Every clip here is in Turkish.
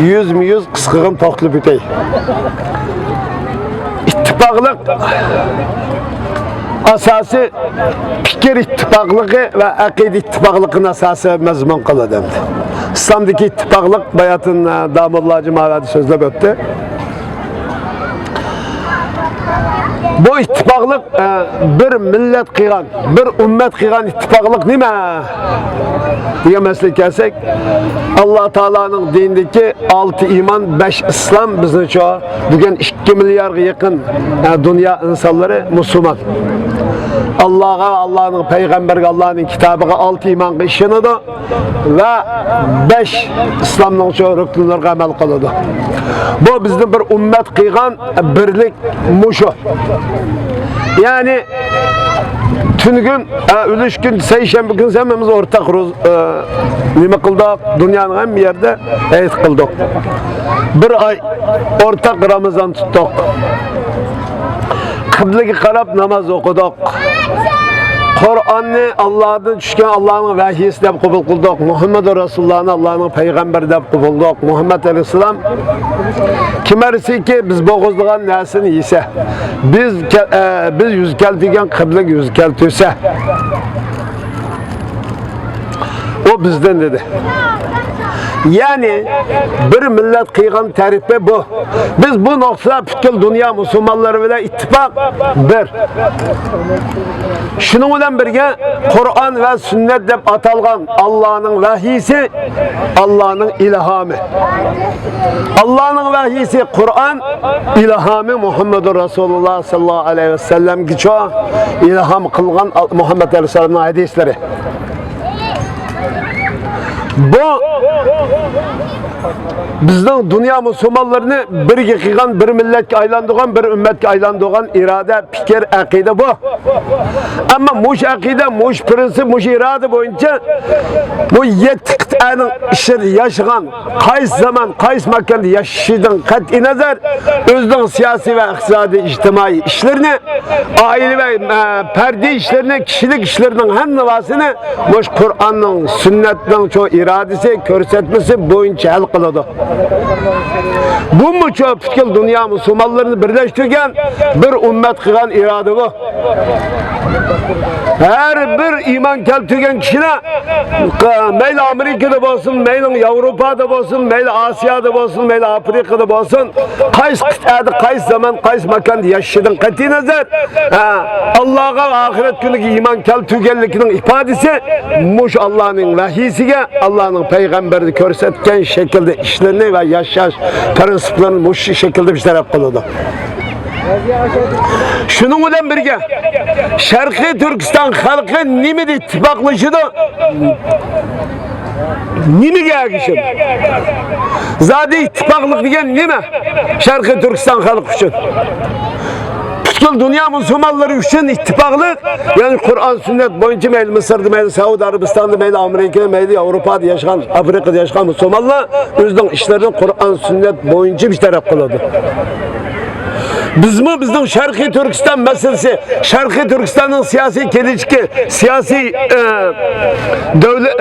yüz kısqığın toqlı bütey. İttifaqlıq asası fikir ittifaqlığı ve aqid ittifaqlığının asası mezmun kılıdı. İslam'daki ittifaqlıq bayatın Damullacı Mavadi sözlep öttü. Bu ittifaqlıq bir millet qiygan, bir ümmet qiygan ittifaqlıq nima? Diye mesele kelsek, Allah Teala'nın dinindeki 6 iman, 5 İslam bizim çoğu. Bugün 2 milyarga yakın dünya insanları Müslüman. Allah'a, Allah'ın peygamberine, Allah'ın kitabına 6 imanға işiniyordu ve 5 İslam'ın çoğu rükünlerine amel kılıyordu. Bu bizim bir ümmet qiygan birlik muşu. Yani tüngün, ülüş gün, seyşembe gün hemmemiz ortak nime kıldık, dünyanın hem yerde eğit kıldık. Bir ay ortak Ramazan tuttuk. Kıblege karab namaz okuduk. Kur'an'ı Allah'dan düşken Allah'ın vahiysi dep kabul kıldık. Muhammed Resulullah'ın Allah'ın peygamberi dep kabul kıldık. Muhammed Aleyhisselam kimerisi ki biz boğuzluğun nesini yiyse, biz yüz keltigen kıblek yüz keltüse, o bizden dedi. Yani bir millet kıygan tarifi bu. Biz bu noktada bütün dünya Müslümanları bile ittifak bir. Şunun bilen birge Kur'an ve sünnet dep atalgan Allah'ın vahiysi, Allah'ın ilhamı. Allah'ın vahiysi Kur'an, ilhamı Muhammed Resulullah sallallahu aleyhi ve sellem ki çoğu ilham kılgan Muhammed Aleyhisselam'ın hadisleri. Bu bizden dünya Müslümanlarını bir kıygan, bir milletke aylandırgan, bir ümmetke aylandırgan irade, fikir, akide bu. Ama muş akide, muş prensip, muş irade boyunca bu 7 kıtanın işleri yaşayan, kays zaman, kays makanda yaşayan kat'i nazar özden siyasi ve iktisadi, içtimai işlerini, aile ve perdi işlerini, kişilik işlerinin hem nivasını muş Kur'an'ın, sünnetin çoğu iradesi, körsetmesi boyunca hal kılıdı. Bu mu çoğu fikir dünya Müslümanlarını birleştirgen bir ümmet kılan irade bu. Her bir iman keltürgen kişine meyli Amerika'da olsun, meyli Avrupa'da olsun, meyli Asya'da olsun, meyli Afrika'da olsun, kays kıtada, kays zaman, kays makanda yaşadın kat'i nazar Allah'a ahiret günü iman keltürgenlikinin ifadesi muş Allah'ın vahiysiga, Allah'ın peygamberini körsetken şekilde işlerini ve yaşaş prensiplerini muş şekilde bir taraf kılıyordu. Şunun bilen birge Şarkı Türkistan halkı nimidi ittifaklaşıdı? Nimi gelişim? Zade ittifaklık diyen nime? Şarkı Türkistan halkı için. Bütün dünya Müslümanları için ittifaklık, yani Kur'an sünnet boyunca meyli Mısır'da, meyli Saudi Arabistan'da, meyli Amerika'da, meyli Avrupa'da yaşayan, Afrika'da yaşayan Müslümanlar özden işlerini Kur'an sünnet boyunca bir taraf kılıyordu. Bizden Şarkı Türkistan meselesi, Şarkı Türkistan'ın siyasi gelişki, siyasi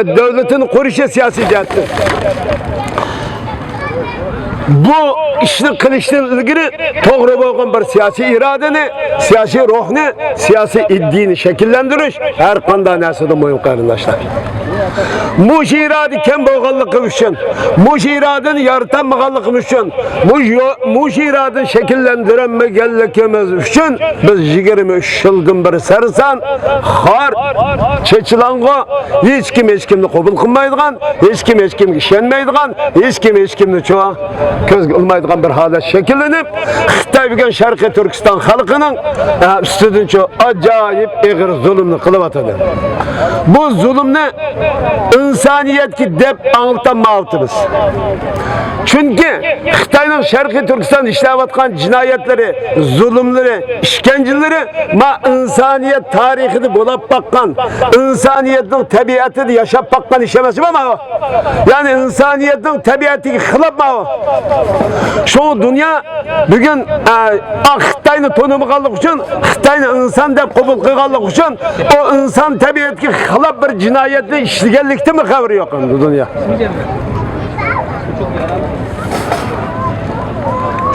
devletin kuruşu siyasi cihettir. Bu işini kılıştığın ilgili doğru boğun bir siyasi iradeni, siyasi ruhni, siyasi iddiğini şekillendiriş her konuda nesidi mühim kardeşler. Muş iradi kem boğallıkı üçün, muş iradini yaratanmağallıkı üçün, muş iradini şekillendiremegəllikimiz üçün biz 23 yılgın bir sarısan, har, çeçilanğa, hiç kimni kabul kılmaydıgan, hiç kimni işenmeydigan, hiç kimni çoğa köz kılmaydigan bir halet şekillenip, Xitay bugün Şarkı Türkistan halkının üstüdün çoğu acayip ağır zulümünü kılıp atadı. Bu zulümünü insaniyet ki dep anlatamağıtımız. Çünkü Xitay'ın Şarkı Türkistan işlevatkan cinayetleri, zulümleri, işkenceleri ma insaniyet tarihini bulap bakkan, insaniyetin tabiatını yaşap bakkan işlemesi var mı? Yani insaniyetin tabiatını hılap mı? Şu dünya bugün Xitay'ını tanımaganlık için, Xitay'ını insan dep kabul kılganlık için o insan tabiatını hılap bir cinayetini işlegenlikte mi kavri yok dünya?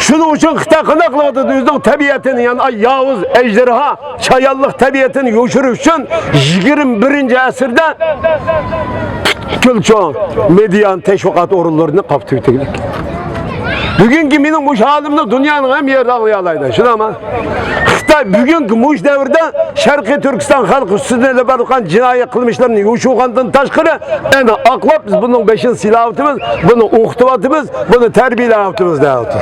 Şunun için Xitay qanday qilyapti? O'zining tabiatini, yani yovuz ejderha, chayonliq tabiatini yo'shirish uchun 21-asrda butkul median teşviqat o'rinlarini qaptıydık. Bugünkü mening mush halimni dunyoning ham yerida anglayalaydi. Shunami? Xitoy bugungi mush davrda Sharqiy Turkiston xalqi ustidan bo'lgan jinoiy qilmishlarni yo'shug'andan tashqari, ana aqlab biz buning beshin silavatimiz, buni o'qityapmiz, buni tarbiyalayapmiz deyapti.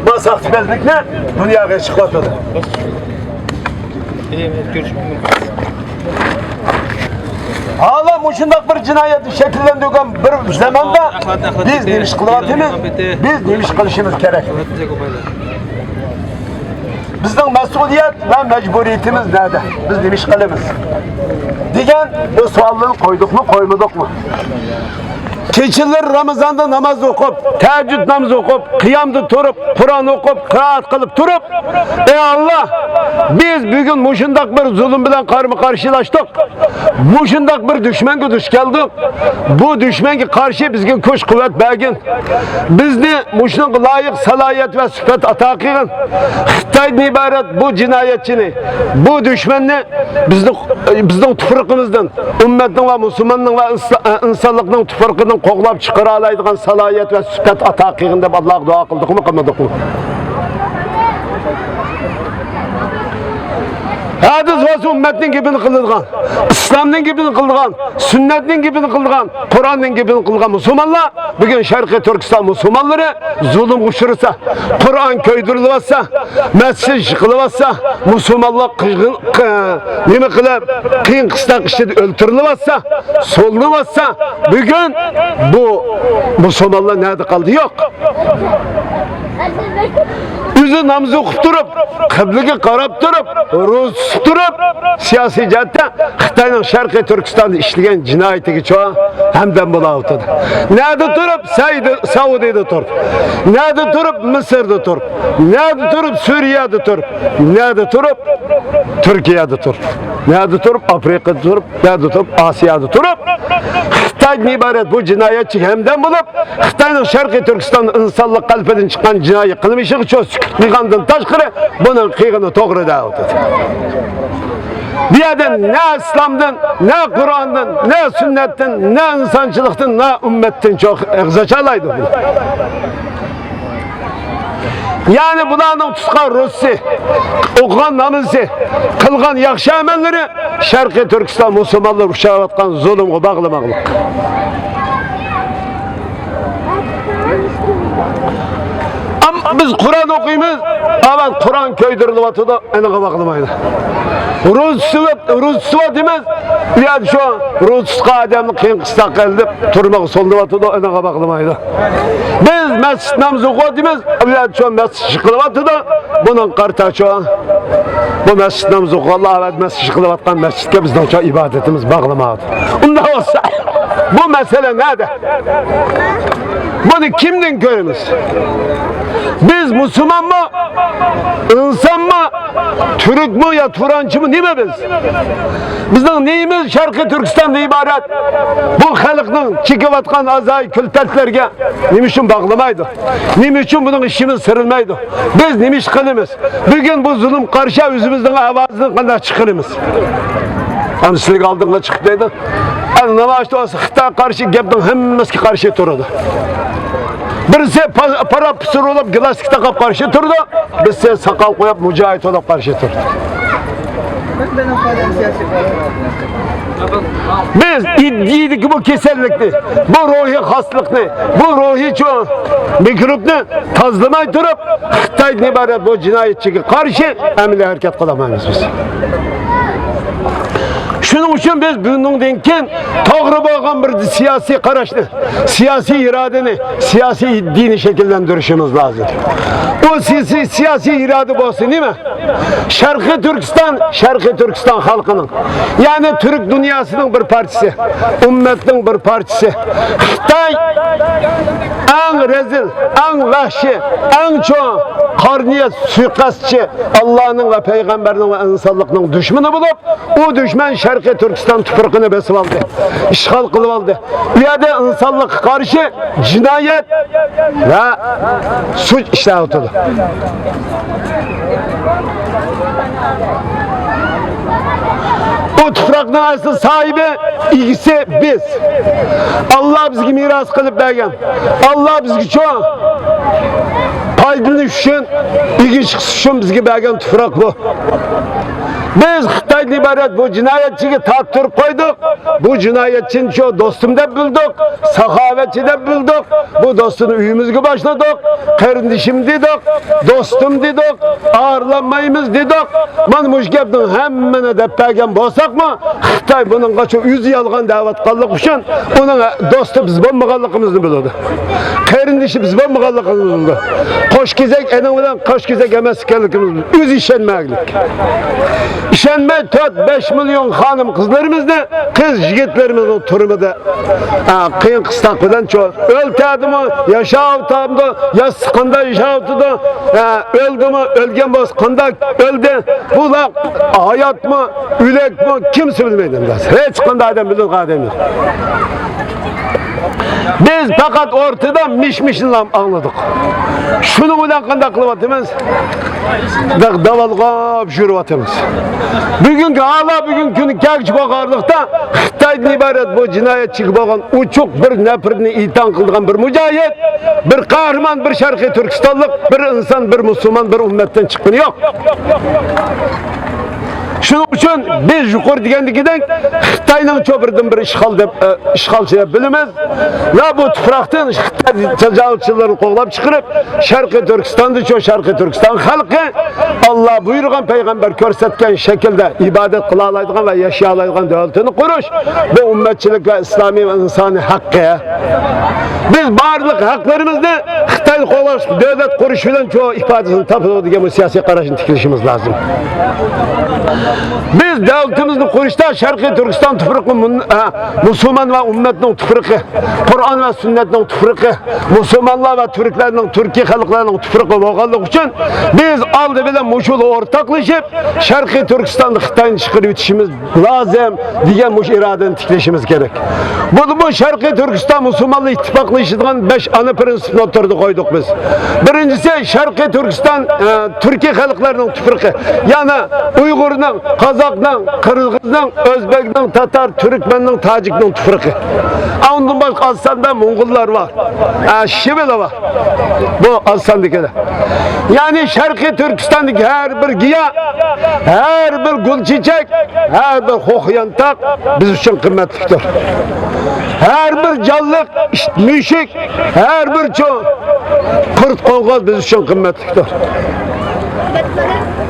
Bu saxtibazlikni dunyoga chiqyapti. Hala muşundak bir cinayeti şekillendirgen bir zamanda biz neymiş kılıvatımız, biz neymiş kılışımız gerek. Bizden mesuliyet ve mecburiyetimiz nerede? Biz neymiş kılımız? Digen bu sualları koyduk mu, koymadık mı? Keçiler Ramazan'da namaz okup, teheccüd namazı okup, kıyamda durup, Kur'an okup, kıraat kılıp durup, ey Allah, biz bugün muşundak bir zulüm bilen karşılaştık. Muşundak bir düşmenge düş geldik. Bu düşmenge karşı bizge kuş kuvvet bergin. Bizni muşundak layık salayet ve süpet atakıgın. Xitay'dan ibaret bu cinayetçini, bu düşmenini bizden tufrikimizden, ümmetin ve Müslümanın ve insanlıkın tufrikinin qo'g'lab chiqara oladigan salohiyat va sifat ato qilgin deb Allohga duo qildikmi, qilmadikmi? Hadis va ummatning gibini qildigan, islomning gibini qildigan, sunnatning gibini qildigan, Qur'onning gibini qilgan musulmonlar bugun Sharqiy Turkiston musulmonlari zulm ushirsa, Qur'on ko'ydirilyapsa, masjid yiqilyapsa, musulmonlar nima qilib, qiyin qistan ichida o'ltirilyapsa, so'lnilyapsa, bugun bu musulmonlar nerede qoldi? Yo'q. O'zi namoz o'qib turib, qiblaga qarab turib, ro'za tutib, siyosiy jihatda Xitoyning Sharqiy Turkistonda ishlagan jinoyatiga cho'q hamdam bo'layotdi. Nerede turib? Saudiyada turib. Nerede turib? Misrda turib. Nerede turib? Suriyada turib. Nerede turib? Turkiyada turib. Nerede turib? Afrikada turib. Nerede turib? Osiyada turib. Xitoydan iborat bu jinoyatchi hamdam bo'lib, Xitoyning Sharqiy Turkiston insonlik qalbidan chiqqan jinoiy qilmishi uchun sukut qilgandan tashqari buning qilgani to'g'ri deyapti. Bu yerda ne İslam'dan, ne Kur'an'dan, ne sünnetten, ne insançılıktan, ne ümmetten çok egzaçalaydı bu. Yani bularning tutgan Russi, o'qigan namozi, qilgan yaxshi amallari Sharqiy Turkiston musulmonlar ushayotgan zulmga bog'lamoqlik. Ama biz Kur'an okuyumuz, ama Kur'an köydürülüvatı da eniğe bakılmaydı. Rus sıvatımız, yani şu Rus'ka adamı kıyın kıstak edip durmak solduvatı da eniğe bakılmaydı. Biz mescid namazı okuyumuz, yani şu mescid şıkılıvatı da bunun kartı şu an. Bu mescid namazı okuyor, Allah evet mescid şıkılıvattan mescidke bizden çok ibadetimiz bağlamadı. Ondan olsa bu mesele nerede? Bunu kimden görürüz? Biz Müslüman mı? İnsan mı? Türk mü ya Turancı mı? Nime biz? Bizden neyimiz Şarkı Türkistan'da ibaret? Bu halkın çıkıvatkan azay kültetlerge nimişin bağlamaydı. Nimişin bunun işimiz sırılmaydı. Biz nimiş kılımız. Bugün bu zulüm karşı yüzümüzden avazını kadar çıkırımız. Hani sizlik aldığında çıktıydı. Yani namaçta olsa Xitay karşı gepten hemmesi karşı durdu. Birisi para pısır olup glastik takıp karşı durdu. Birisi sakal koyup mücahit olup karşı durdu. Biz iddiyedik bu kesellikni, bu ruhi hastalıkni, bu ruhi çoğun mikropni tazlamay durup Xitay'dan ibaret bu cinayetçiye karşı emniyet hareket kılamayız biz. Şunun için biz bundan keyin to'g'ri bo'lgan bir siyosiy qarashni, siyosiy irodani, siyosiy dini shakllantirishimiz lozim. O siyosiy iroda bo'lsa nima? Sharqiy Turkiston xalqining, ya'ni Türk dunyosining bir parchasi, ummatning bir parchasi. Xitoy en rezil, en vahşi, en çoğu karniye suikastçı Allah'ın ve Peygamberinin ve insanlıkның düşmanı bulup, o düşman Şarkı Türkistan tüfrüğünü besip aldı, işgal kılıp aldı. Bu yerde insanlık karşı cinayet ve suç işlev tutuldu. O tüfrüğün asıl sahibi ikisi biz. Allah bizge miras kılıp bergen. Allah bizge çoğu paydını üçün, ilgi çıkışı üçün bizge bergen tüfrük bu. Biz Xitay'dan ibaret bu cinayetçiyi tattırıp koyduk. Bu cinayetçinin çoğu dostum da bulduk, sahavetçi de bulduk. Bu dostunu üyümüzge başladık, kardeşim dedik, dostum dedik, ağırlanmayımız dedik. Man müşkeptin hemmene de bergen bolsak mı? Xitay bunun kaçı yüzü yalgan davet kallık üçün, onun dostu biz bombakallıkımızı buldu. Kardeşi biz bombakallıkımızı buldu. Koşgizek enen olan koşgizek emeskellikimiz buldu. Yüz işenmeklik. İşenme 4-5 milyon hanım kızlarımızda, kız yigitlerimizin turumu da kıyın kıstaklıdan çok. Öltedi mi, yaşavtamdı, ya sıkında yaşavtıdı, öldü mü, ölgen boz, kında öldü. Bu da hayat mı, ülek mi, kimse bilmeydi. Hiç kında adam bilir kademi. Biz fakat ortada mişmişini anladık. Şunu bilen kanda kılıvatımız, davalgap jürüvatımız. Bugünkü hala bugünkü kekçi bakarlıkta Xitay'dan ibaret bu cinayetçi bakan uçuk bir nefirini itan kıldıgan bir mücahit, bir kahraman, bir Şarkı Türkistanlık, bir insan, bir Müslüman, bir ümmetten çıkını yok. Şunun için biz yukarı digendikiden Xitay'ın çoğu bir işgalçı dep bilimiz. Ya bu tüfraktan Xitay tecavüzçilerini koğlap çıkarıp Şarkı Türkistan'da çoğu Şarkı Türkistan halkı Allah buyurgan peygamber körsetken şekilde ibadet kılalaydıgan ve yaşayalaydıgan devletini kuruş. Bu ümmetçilik ve İslami ve insani hakkı. Biz barlık haklarımızda Xitay koğlaş devlet kuruş bilen çoğu ifadesini tapılı diye bu siyasi kararını tikilişimiz lazım. Biz devletimizin kuruşta Şarkı Türkistan tüfrüğü, Müslüman ve ümmetinin tüfrüğü, Kur'an ve sünnetinin tüfrüğü, Müslümanlar ve Türklerin, Türkiye halklarının tüfrüğü olganlık için biz aldı bile muşulu ortaklaşıp Şarkı Türkistan'da Xitay'ın çıkırıp yetişimiz lazım diye muş iradeni tikleşimiz gerek. Bu Şarkı Türkistan Müslümanlı ittifaklı işitilen 5 ana prensip notlarını koyduk biz. Birincisi Şarkı Türkistan Türkiye halklarının tüfrüğü. Yani Uygur'dan, Kazak'dan, Kırgız'dan, Özbek'den, Tatar, Türkmen'den, Tacik'den tüfrüğü. Ondan başka Aslan'da Mongollar var. Şivili var. Bu Aslan'dakiler. Yani Şarkı Türkistan'daki her bir giya, her bir gül çiçek, her bir hohyantak biz için kıymetlidir. Her bir canlık, müşik, her bir çoğu kurt kongoz biz için kıymetlidir.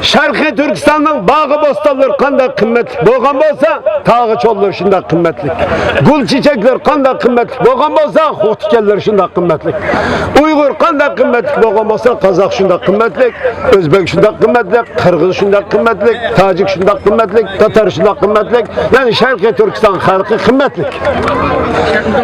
Şarkı Türkistan'ın bağı bostanlar kanda kıymetli boğan bolsa, tağı çollar şunda kıymetli. Gül çiçekler kanda kıymetli boğan bolsa, hotikerler şunda kıymetli. Uygur kanda kıymetli boğan bolsa, Kazak şunda kıymetli, Özbek şunda kıymetli, Kırgız şunda kıymetli, Tacik şunda kıymetli, Tatar şunda kıymetli. Yani Şarkı Türkistan halkı kıymetli.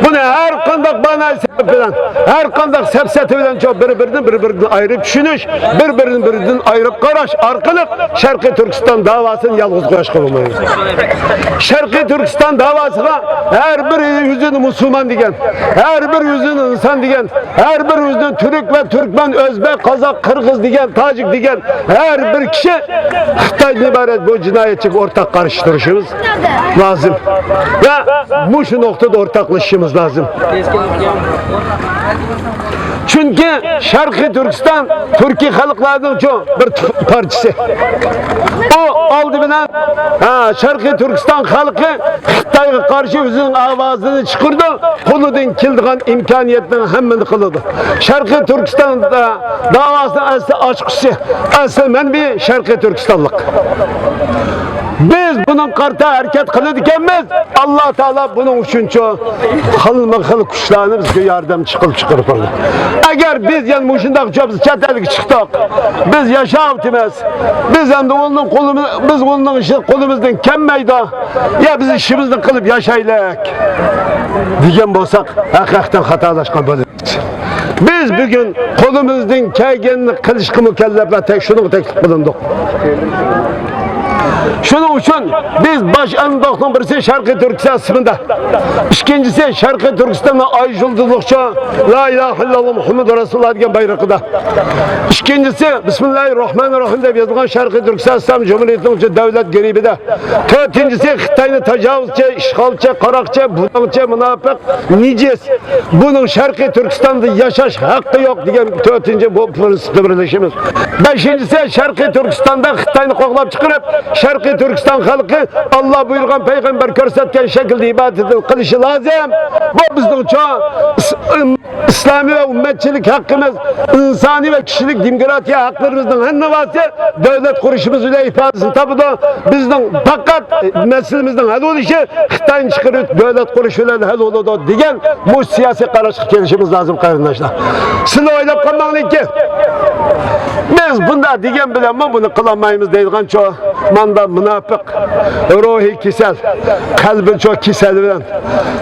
Bunu her kandak bana bilen, her kandak sepseti bilen çok birbirinden ayrı düşünüş, birbirinden ayrı karaş, arkalık Şarkı Türkistan davasını yalnız koyaş kılmayız. Şarkı Türkistan davasına her bir yüzünü Müslüman diyen, her bir yüzünü insan diyen, her bir yüzünü Türk ve Türkmen, Özbek, Kazak, Kırgız diyen, Tacik diyen her bir kişi Xitay'dan ibaret bu cinayetçi ortak karıştırışımız lazım. Ve bu şu noktada ortaklaşımız lazım. Çünkü Şarkı Türkistan, Türkiye halklarının çoğu bir parçası. O aldı bilen Şarkı Türkistan halkı Xitay'a karşı özünün avazını çıkırdı, kuludun kildiğin imkaniyetten hemmini kılıdı. Şarkı Türkistan davasının aslı açıkçası, aslı men bir Şarkı Türkistanlık. Biz bunun karta hareket kılıdıkenmez, Allah Teala bunun için çoğu kılma kuşlarını bizge yardım çıkır kurdu. Eğer biz yani muşundak çoğumuz çetelik çıktık, biz yaşavtımız, biz hem de onun işi kolumuzdan kemmeydi, ya biz işimizden kılıp yaşaylık diyen bolsak, hakikaten hatalaşkan bölümüz. Biz bugün kolumuzdan kelgenini kılışkı mükellefle tek şunu teklif kılındık. Şunun için biz baş anadolu'nun birisi Şarkı Türkistan sınıfında. İkincisi Şarkı Türkistan'da ay yıldızlıkça La ilahe illallah Muhammed Resulullah diyen bayrakıda. İkincisi Bismillahirrahmanirrahim diye yazılan Şarkı Türkistan İslam Cumhuriyeti'nin devlet geribi de. Dördüncüsü Xitay'ın tecavüzçe, işgalçe, karakçe, budançe, münafık, nicis. Bunun Şarkı Türkistan'da yaşaş hakkı yok diyen dördüncü bu prensipli birleşimiz. Beşincisi Şarkı Türkistan'da Xitay'ını koklap çıkarıp Şarkı Türkistan halkı Allah buyurgan peygamber görsetken şekilde ibadetini kılışı lazım. Bu bizden çok İslami ve ümmetçilik hakkımız, insani ve kişilik demokratiya haklarımızdan her nevası devlet kuruşumuz ile ifadesini tabi da bizden fakat meselemizden hal oluşu Xitay'ın çıkarıp devlet kuruşuyla hal oldu diyen bu siyasi karışık gelişimiz lazım kardeşler. Siz oylap kalmayın ki biz bunda diyen bilen mi bunu kılamayımız deyilgan çoğu manda münafık, ruhi kisel, kalbi çok kisel bilen,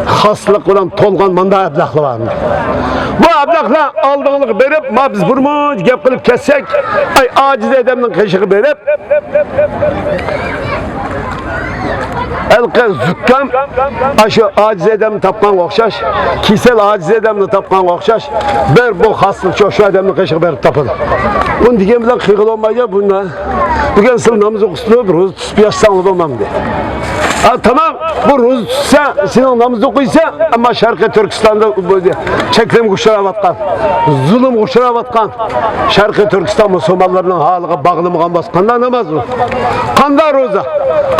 haslık bilen tolgan manda ablaklı var mı? Bu ablakla aldığınlık verip, ma biz burmuş gep kılıp kessek, ay aciz edemden kaşığı verip, elke zükkam, aşı aciz edemni tapkan okşaş, kisel aciz edemni tapkan okşaş, ber bu haslık çok şu edemni kaşığı verip tapın. Bunu diyen bilen kıyıkıl olmayacak bunlar. Bugün sınıf namazı okusturuyor, roz tutup yaşsanlık olmam diye. Tamam, bu roz tutsa, senin namazı okuysa ama Şarkı Türkistan'da çeklem kuşlara batkan, zulüm kuşlara batkan, Şarkı Türkistan Müslümanlarının halıga bağlımı kanbaz. Kanda namaz mı? Kanda roza,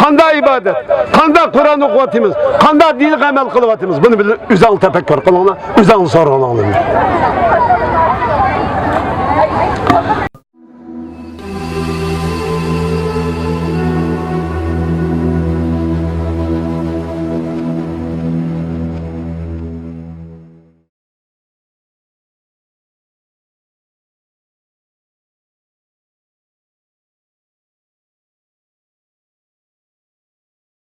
kanda ibadet, kanda Kur'an okuvatımız, kanda dini amel kılıvatımız. Bunu bir üzerine tefekkür kılığına, üzerine sorun